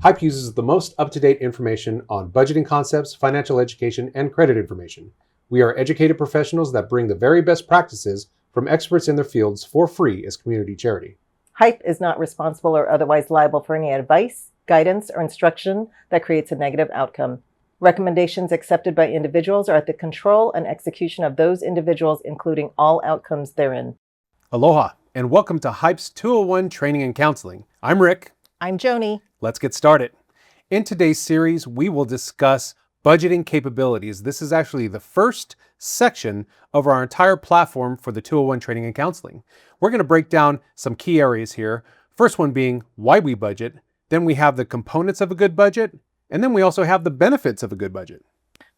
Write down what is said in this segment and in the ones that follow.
HIPPE uses the most up-to-date information on budgeting concepts, financial education, and credit information. We are educated professionals that bring the very best practices from experts in their fields for free as community charity. HIPPE is not responsible or otherwise liable for any advice, guidance, or instruction that creates a negative outcome. Recommendations accepted by individuals are at the control and execution of those individuals, including all outcomes therein. Aloha, and welcome to HIPPE's 201 Training and Counseling. I'm Rick. I'm Joni. Let's get started. In today's series, we will discuss budgeting capabilities. This is actually the first section of our entire platform for the 201 Training and Counseling. We're going to break down some key areas here. First one being why we budget. Then we have the components of a good budget. And then we also have the benefits of a good budget.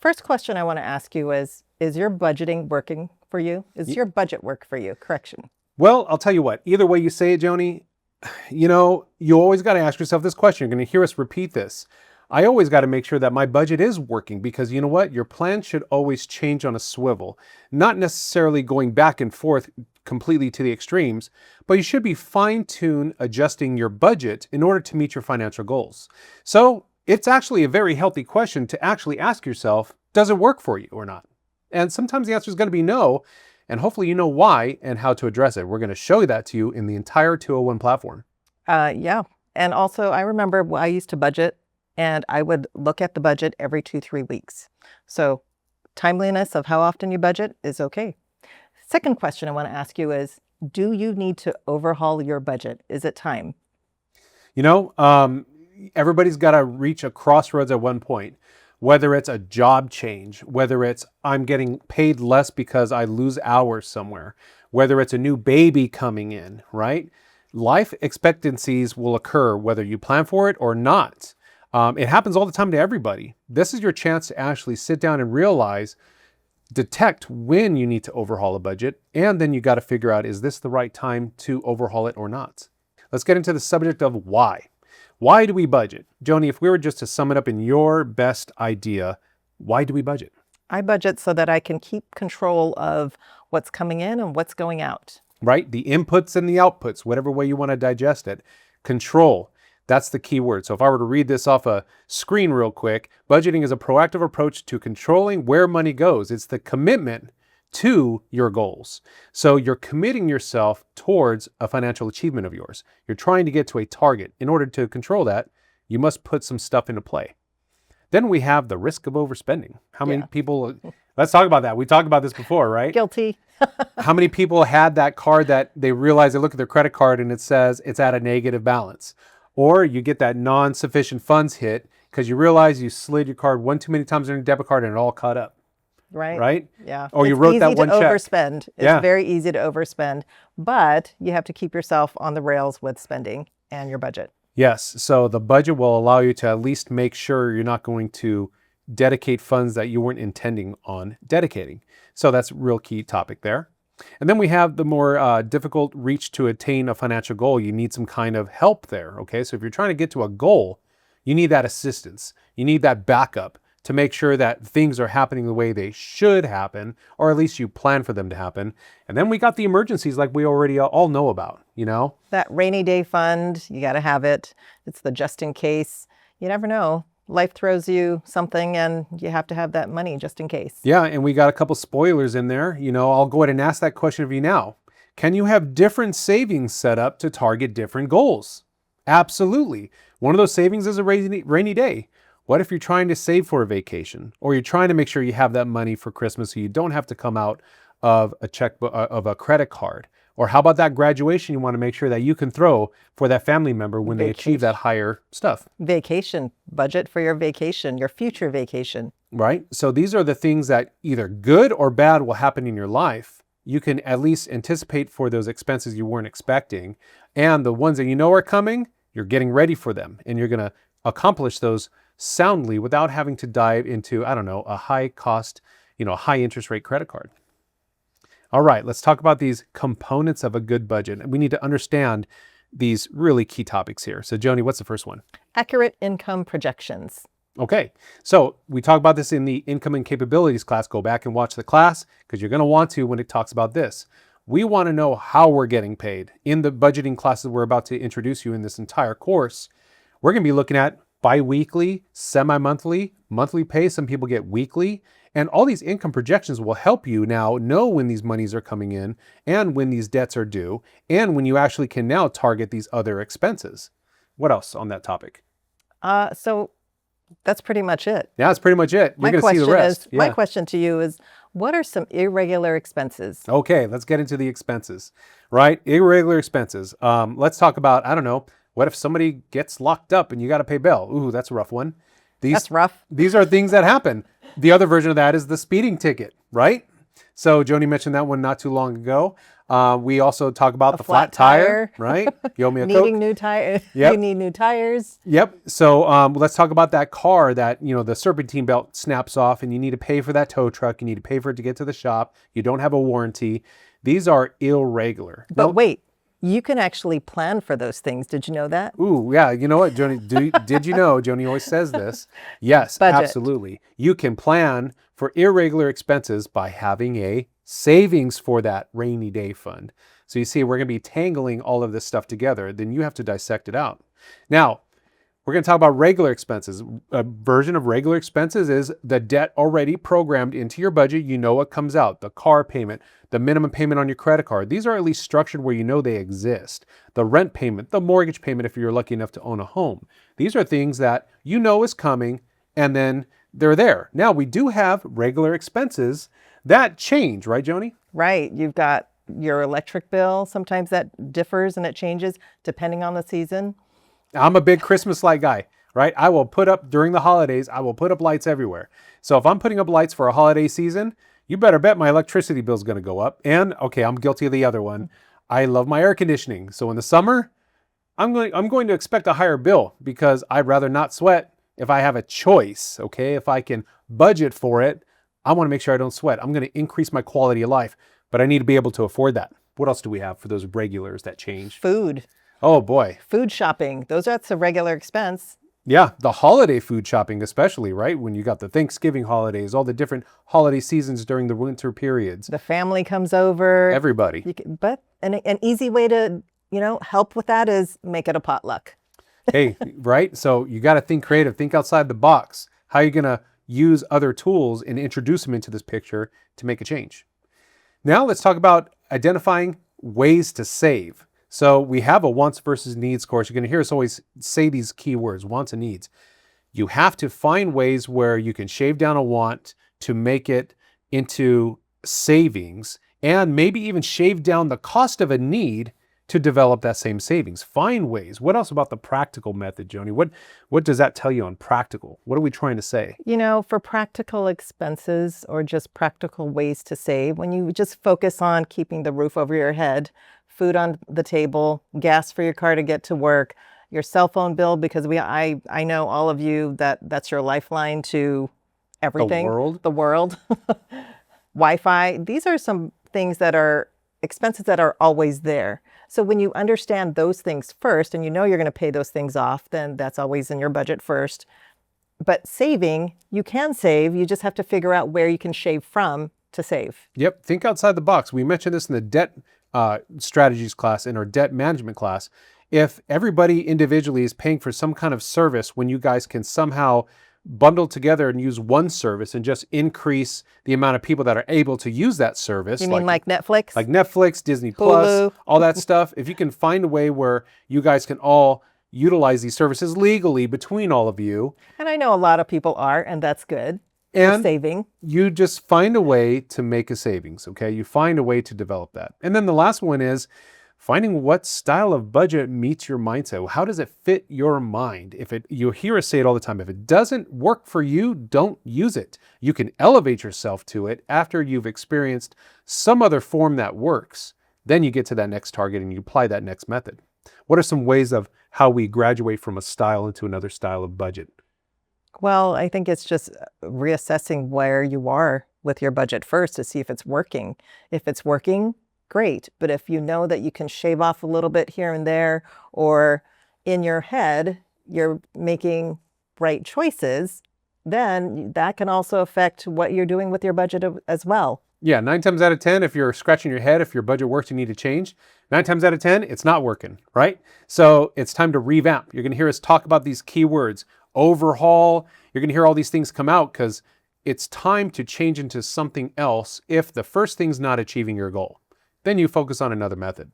First question I want to ask you is your budgeting working for you? Is your budget work for you? Correction. Well, I'll tell you what, either way you say it, Joni, you always got to ask yourself this question. You're going to hear us repeat this. I always got to make sure that my budget is working because you know what? Your plan should always change on a swivel, not necessarily going back and forth completely to the extremes, but you should be fine-tuned adjusting your budget in order to meet your financial goals. So it's actually a very healthy question to actually ask yourself, does it work for you or not? And sometimes the answer is going to be no, and hopefully you know why and how to address it. We're going to show that to you in the entire 201 platform. Yeah. And also I remember I used to budget and I would look at the budget every 2-3 weeks. So timeliness of how often you budget is okay. Second question I want to ask you is, do you need to overhaul your budget? Is it time? Everybody's got to reach a crossroads at one point, whether it's a job change, whether it's I'm getting paid less because I lose hours somewhere, whether it's a new baby coming in, right? Life expectancies will occur whether you plan for it or not. It happens all the time to everybody. This is your chance to actually sit down and detect when you need to overhaul a budget, and then you got to figure out, is this the right time to overhaul it or not? Let's get into the subject of why. Why do we budget? Joni, if we were just to sum it up in your best idea, why do we budget? I budget so that I can keep control of what's coming in and what's going out. Right? The inputs and the outputs, whatever way you want to digest it. Control. That's the key word. So if I were to read this off a screen real quick, budgeting is a proactive approach to controlling where money goes. It's the commitment to your goals. So you're committing yourself towards a financial achievement of yours. You're trying to get to a target. In order to control that, you must put some stuff into play. Then we have the risk of overspending. How many people, let's talk about that. We talked about this before, right? Guilty. How many people had that card that they realize they look at their credit card and it says it's at a negative balance? Or you get that non-sufficient funds hit because you realize you slid your card one too many times on your debit card and it all caught up. Right? Yeah. Or you wrote that one check. It's easy to overspend. It's very easy to overspend, but you have to keep yourself on the rails with spending and your budget. Yes. So the budget will allow you to at least make sure you're not going to dedicate funds that you weren't intending on dedicating. So that's a real key topic there. And then we have the more difficult reach to attain a financial goal. You need some kind of help there. Okay. So if you're trying to get to a goal, you need that assistance. You need that backup to make sure that things are happening the way they should happen, or at least you plan for them to happen. And then we got the emergencies like we already all know about, That rainy day fund, you got to have it. It's the just in case. You never know. Life throws you something and you have to have that money just in case. Yeah, and we got a couple spoilers in there. I'll go ahead and ask that question of you now. Can you have different savings set up to target different goals? Absolutely. One of those savings is a rainy day. What if you're trying to save for a vacation, or you're trying to make sure you have that money for Christmas so you don't have to come out of a checkbook, of a credit card? Or how about that graduation you want to make sure that you can throw for that family member when they achieve that higher stuff? Vacation, budget for your vacation, your future vacation. Right? So these are the things that either good or bad will happen in your life. You can at least anticipate for those expenses you weren't expecting. And the ones that you know are coming, you're getting ready for them. And you're going to accomplish those soundly without having to dive into, a high cost, high interest rate credit card. All right, let's talk about these components of a good budget. We need to understand these really key topics here. So Joni, what's the first one? Accurate income projections. Okay, so we talk about this in the income and capabilities class. Go back and watch the class because you're going to want to when it talks about this. We want to know how we're getting paid. In the budgeting classes we're about to introduce you in this entire course, we're going to be looking at bi-weekly, semi-monthly, monthly pay. Some people get weekly. And all these income projections will help you now know when these monies are coming in and when these debts are due and when you actually can now target these other expenses. What else on that topic? So that's pretty much it. Yeah, that's pretty much it. You're going to see the rest. My question to you is, what are some irregular expenses? Okay, let's get into the expenses, right? Irregular expenses. Let's talk about, I don't know, what if somebody gets locked up and you got to pay bail? Ooh, that's a rough one. That's rough. These are things that happen. The other version of that is the speeding ticket, right? So Joni mentioned that one not too long ago. We also talk about the flat tire, right? You owe me a Coke. Needing new tire. Yep. You need new tires. Yep. So let's talk about that car that, the serpentine belt snaps off and you need to pay for that tow truck. You need to pay for it to get to the shop. You don't have a warranty. These are irregular. But wait, you can actually plan for those things. Did you know that? Ooh, yeah. You know what, Joni? Did you know? Joni always says this. Yes, Budget. absolutely. You can plan for irregular expenses by having a savings for that rainy day fund. So you see, we're going to be tangling all of this stuff together. Then you have to dissect it out. Now, we're going to talk about regular expenses. A version of regular expenses is the debt already programmed into your budget. You know what comes out, the car payment, the minimum payment on your credit card. These are at least structured where you know they exist. The rent payment, the mortgage payment if you're lucky enough to own a home. These are things that you know is coming and then they're there. Now, we do have regular expenses that change, right, Joni? Right. You've got your electric bill. Sometimes that differs and it changes depending on the season. I'm a big Christmas light guy, right? I will put up during the holidays, I will put up lights everywhere. So if I'm putting up lights for a holiday season, you better bet my electricity bill is going to go up. And okay, I'm guilty of the other one. I love my air conditioning. So in the summer, I'm going to expect a higher bill because I'd rather not sweat if I have a choice, okay? If I can budget for it, I want to make sure I don't sweat. I'm going to increase my quality of life, but I need to be able to afford that. What else do we have for those regulars that change? Food. Oh boy. Food shopping. That's a regular expense. Yeah, the holiday food shopping especially, right? When you got the Thanksgiving holidays, all the different holiday seasons during the winter periods. The family comes over. Everybody. But an easy way to, help with that is make it a potluck. Hey, right? So you got to think creative, think outside the box. How are you going to use other tools and introduce them into this picture to make a change? Now let's talk about identifying ways to save. So we have a wants versus needs course. You're going to hear us always say these key words, wants and needs. You have to find ways where you can shave down a want to make it into savings and maybe even shave down the cost of a need to develop that same savings. Find ways. What else about the practical method, Joni? What does that tell you on practical? What are we trying to say? For practical expenses or just practical ways to save, when you just focus on keeping the roof over your head, food on the table, gas for your car to get to work, your cell phone bill, because I know all of you that's your lifeline to everything. The world. Wi-Fi. These are some things that are expenses that are always there. So when you understand those things first and you're going to pay those things off, then that's always in your budget first. But saving, you can save. You just have to figure out where you can shave from to save. Yep. Think outside the box. We mentioned this in the debt strategies class, in our debt management class. If everybody individually is paying for some kind of service, when you guys can somehow bundle together and use one service and just increase the amount of people that are able to use that service. You mean like Netflix? Like Netflix, Disney Hulu. Plus, all that stuff. If you can find a way where you guys can all utilize these services legally between all of you. And I know a lot of people are, and that's good. And saving. You just find a way to make a savings, okay? You find a way to develop that. And then the last one is finding what style of budget meets your mindset. How does it fit your mind? You hear us say it all the time. If it doesn't work for you, don't use it. You can elevate yourself to it after you've experienced some other form that works. Then you get to that next target and you apply that next method. What are some ways of how we graduate from a style into another style of budget? Well, I think it's just reassessing where you are with your budget first to see if it's working. If it's working, great. But if you know that you can shave off a little bit here and there, or in your head, you're making right choices, then that can also affect what you're doing with your budget as well. Yeah, 9 times out of 10, if you're scratching your head, if your budget works, you need to change. 9 times out of 10, it's not working, right? So it's time to revamp. You're going to hear us talk about these keywords: overhaul. You're going to hear all these things come out because it's time to change into something else if the first thing's not achieving your goal. Then you focus on another method.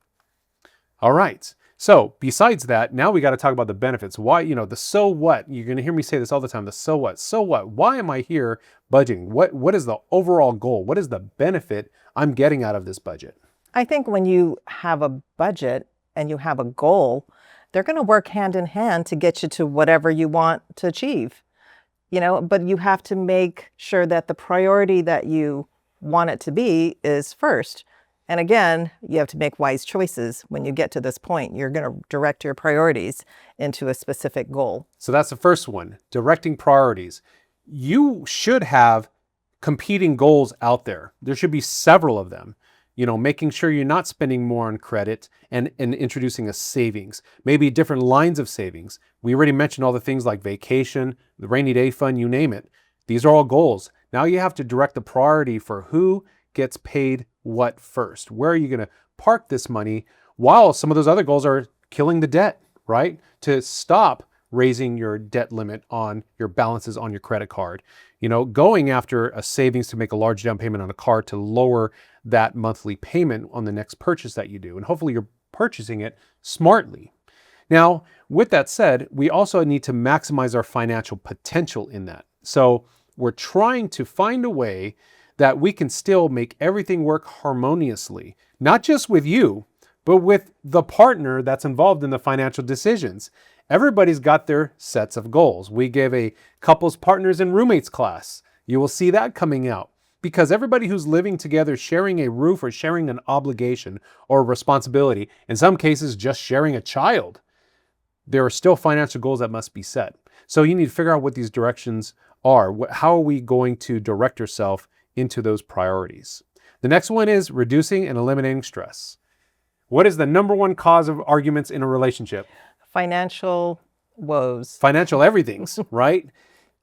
All right. So besides that, now we got to talk about the benefits. Why, the so what? You're going to hear me say this all the time. The so what? So what? Why am I here budgeting? What is the overall goal? What is the benefit I'm getting out of this budget? I think when you have a budget and you have a goal, they're going to work hand in hand to get you to whatever you want to achieve. But you have to make sure that the priority that you want it to be is first. And again, you have to make wise choices when you get to this point. You're going to direct your priorities into a specific goal. So that's the first one, directing priorities. You should have competing goals out there. There should be several of them. Making sure you're not spending more on credit and introducing a savings, maybe different lines of savings. We already mentioned all the things like vacation, the rainy day fund, you name it. These are all goals. Now you have to direct the priority for who gets paid what first. Where are you going to park this money while some of those other goals are killing the debt, right? To stop raising your debt limit on your balances on your credit card. Going after a savings to make a large down payment on a car to lower that monthly payment on the next purchase that you do. And hopefully you're purchasing it smartly. Now, with that said, we also need to maximize our financial potential in that. So we're trying to find a way that we can still make everything work harmoniously, not just with you, but with the partner that's involved in the financial decisions. Everybody's got their sets of goals. We give a couples, partners, and roommates class. You will see that coming out because everybody who's living together, sharing a roof or sharing an obligation or responsibility, in some cases just sharing a child, there are still financial goals that must be set. So you need to figure out what these directions are. How are we going to direct yourself into those priorities? The next one is reducing and eliminating stress. What is the number one cause of arguments in a relationship? Financial woes. Financial everythings, right?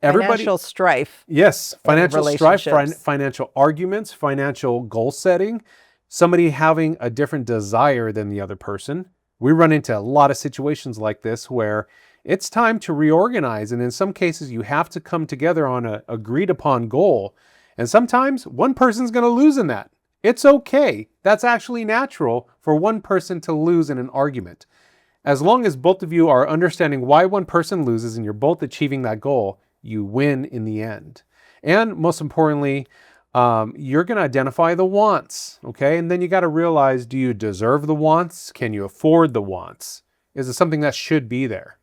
Financial strife. Yes, financial strife, relationships. financial arguments, financial goal setting, somebody having a different desire than the other person. We run into a lot of situations like this where it's time to reorganize. And in some cases, you have to come together on an agreed upon goal. And sometimes one person's going to lose in that. It's okay. That's actually natural for one person to lose in an argument. As long as both of you are understanding why one person loses and you're both achieving that goal, you win in the end. And most importantly, you're going to identify the wants, okay? And then you got to realize, do you deserve the wants? Can you afford the wants? Is it something that should be there?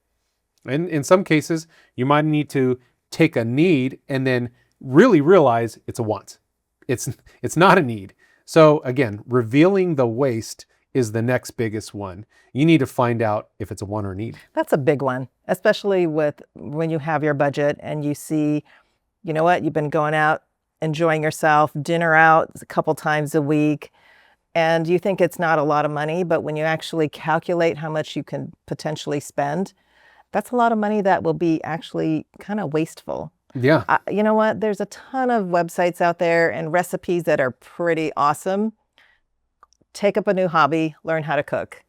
And in some cases, you might need to take a need and then really realize it's a want. It's not a need. So again, revealing the waste is the next biggest one. You need to find out if it's a want or a need. That's a big one, especially when you have your budget and you see, you've been going out, enjoying yourself, dinner out a couple times a week, and you think it's not a lot of money, but when you actually calculate how much you can potentially spend, that's a lot of money that will be actually kind of wasteful. Yeah. You know what? There's a ton of websites out there and recipes that are pretty awesome. Take up a new hobby, learn how to cook.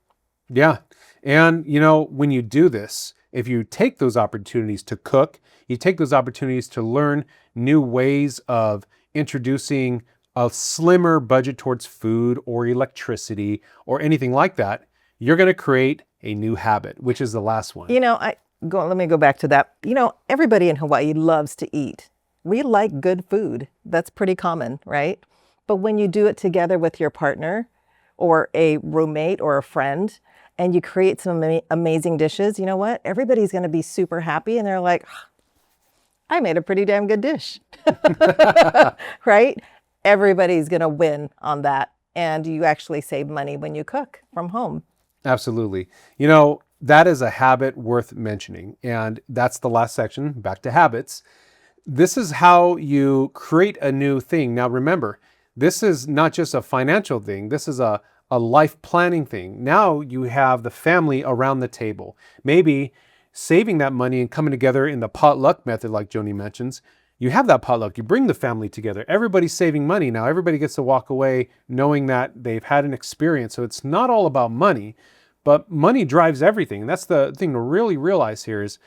Yeah. And, when you do this, if you take those opportunities to cook, you take those opportunities to learn new ways of introducing a slimmer budget towards food or electricity or anything like that, you're going to create a new habit, which is the last one. Let me go back to that. Everybody in Hawaii loves to eat. We like good food. That's pretty common, right? But when you do it together with your partner or a roommate or a friend, and you create some amazing dishes, you know what? Everybody's going to be super happy and they're like, I made a pretty damn good dish, right? Everybody's going to win on that. And you actually save money when you cook from home. Absolutely. That is a habit worth mentioning. And that's the last section, back to habits. This is how you create a new thing. Now, remember, this is not just a financial thing. This is a life planning thing. Now you have the family around the table. Maybe saving that money and coming together in the potluck method, like Joni mentions. You have that potluck. You bring the family together. Everybody's saving money. Now everybody gets to walk away knowing that they've had an experience. So it's not all about money, but money drives everything. And that's the thing to really realize here is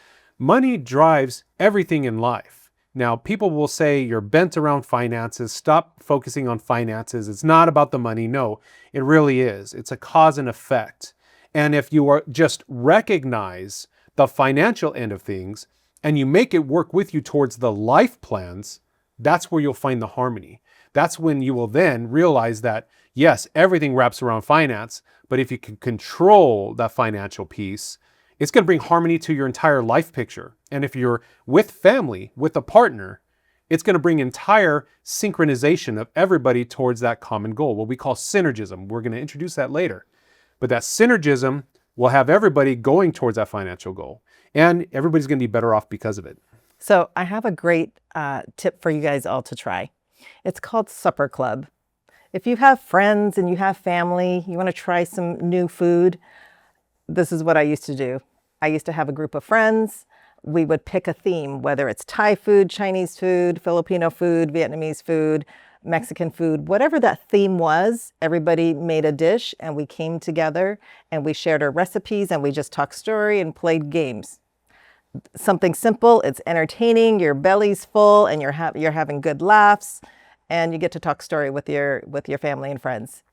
Money drives everything in life. Now, people will say you're bent around finances. Stop focusing on finances. It's not about the money. No, it really is. It's a cause and effect. And if you are just recognize the financial end of things and you make it work with you towards the life plans, that's where you'll find the harmony. That's when you will then realize that, yes, everything wraps around finance, but if you can control that financial piece, it's going to bring harmony to your entire life picture. And if you're with family, with a partner, it's going to bring entire synchronization of everybody towards that common goal, what we call synergism. We're going to introduce that later. But that synergism will have everybody going towards that financial goal. And everybody's going to be better off because of it. So I have a great tip for you guys all to try. It's called Supper Club. If you have friends and you have family, you want to try some new food, this is what I used to do. I used to have a group of friends. We would pick a theme, whether it's Thai food, Chinese food, Filipino food, Vietnamese food, Mexican food, whatever that theme was, everybody made a dish and we came together and we shared our recipes and we just talked story and played games. Something simple, it's entertaining, your belly's full and you're having good laughs and you get to talk story with your family and friends.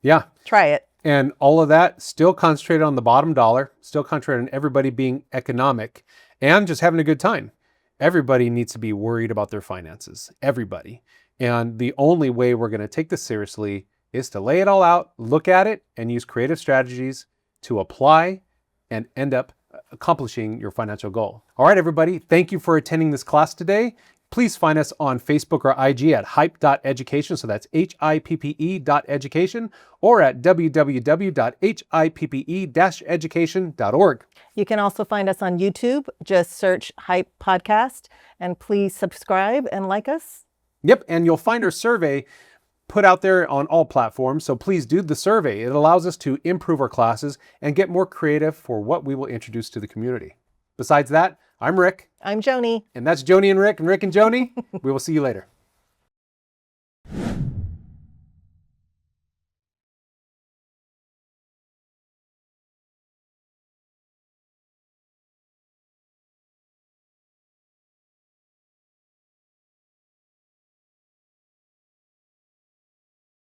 Yeah. Try it. And all of that still concentrated on the bottom dollar, still concentrated on everybody being economic and just having a good time. Everybody needs to be worried about their finances. Everybody. And the only way we're going to take this seriously is to lay it all out, look at it, and use creative strategies to apply and end up accomplishing your financial goal. All right, everybody. Thank you for attending this class today. Please find us on Facebook or IG at hyppe.education. So that's HIPPE.education or at www.hippe-education.org. You can also find us on YouTube. Just search Hype Podcast and please subscribe and like us. Yep. And you'll find our survey put out there on all platforms. So please do the survey. It allows us to improve our classes and get more creative for what we will introduce to the community. Besides that, I'm Rick. I'm Joni. And that's Joni and Rick and Joni. We will see you later.